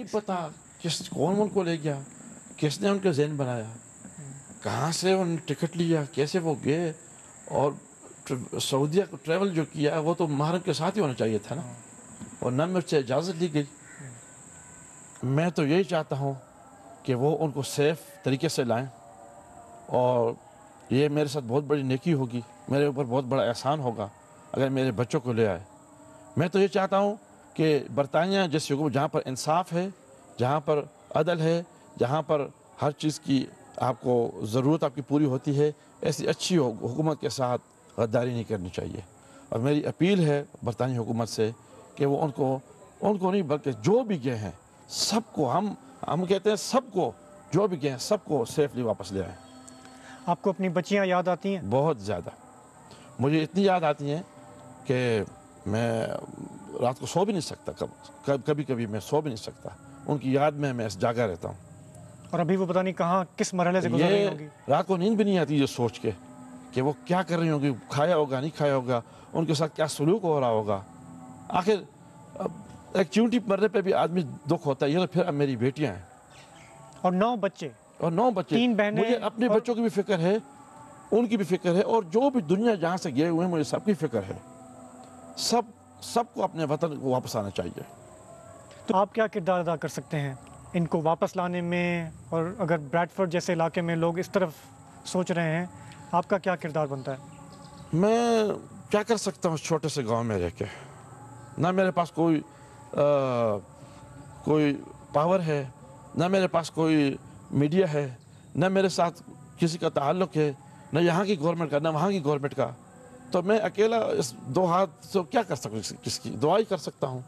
نہیں پتا کون ان کو لے گیا، کس نے ان کا ذہن بنایا، کہاں سے ان نے ٹکٹ لیا، کیسے وہ گئے، اور سعودیہ کو ٹریول جو کیا وہ تو محرم کے ساتھ ہی ہونا چاہیے تھا نا، اور نہ مجھ سے اجازت لی گئی۔ میں تو یہی چاہتا ہوں کہ وہ ان کو سیف طریقے سے لائیں، اور یہ میرے ساتھ بہت بڑی نیکی ہوگی، میرے اوپر بہت بڑا احسان ہوگا اگر میرے بچوں کو لے آئے۔ میں تو یہ چاہتا ہوں کہ برطانیہ جیسی حکومت جہاں پر انصاف ہے، جہاں پر عدل ہے، جہاں پر ہر چیز کی آپ کو ضرورت آپ کی پوری ہوتی ہے، ایسی اچھی حکومت کے ساتھ غداری نہیں کرنی چاہیے۔ اور میری اپیل ہے برطانوی حکومت سے کہ وہ ان کو نہیں بلکہ جو بھی گئے ہیں سب کو، ہم کہتے ہیں سب کو، جو بھی گئے ہیں سب کو سیفلی واپس لے آئیں۔ آپ کو اپنی بچیاں یاد آتی ہیں؟ بہت زیادہ، مجھے اتنی یاد آتی ہیں کہ میں رات کو سو بھی نہیں سکتا، کبھی کبھی میں سو بھی نہیں سکتا، ان کی یاد میں جاگا رہتا ہوں۔ اور ابھی وہ پتہ نہیں کہاں کس مرحلے سے گزر رہی ہوں گی۔ رات کو نیند بھی نہیں آتی یہ سوچ کے کہ وہ کیا کر رہی ہوں گی، کھایا ہوگا نہیں کھایا ہوگا، ان کے ساتھ کیا سلوک ہو رہا ہوگا۔ آخر ایک چونٹی مرنے پہ بھی آدمی دکھ ہوتا ہے، یہ تو پھر اب میری بیٹیاں ہیں اور 9 بچے، اور 9 بچے، 3 بہنیں، مجھے اپنے بچوں کی بھی فکر ہے، ان کی بھی فکر ہے، اور جو بھی دنیا جہاں سے گئے ہوئے ہیں مجھے سب کی فکر ہے۔ سب کو اپنے وطن کو واپس آنا چاہیے۔ تو آپ کیا کردار ادا کر سکتے ہیں ان کو واپس لانے میں؟ اور اگر بریڈفورڈ جیسے علاقے میں لوگ اس طرف سوچ رہے ہیں، آپ کا کیا کردار بنتا ہے؟ میں کیا کر سکتا ہوں چھوٹے سے گاؤں میں رہ کے؟ نہ میرے پاس کوئی پاور ہے، نہ میرے پاس کوئی میڈیا ہے، نہ میرے ساتھ کسی کا تعلق ہے، نہ یہاں کی گورنمنٹ کا نہ وہاں کی گورنمنٹ کا۔ تو میں اکیلا اس 2 ہاتھ سے کیا کر سکتا ہوں؟ کس کی دعا ہی کر سکتا ہوں۔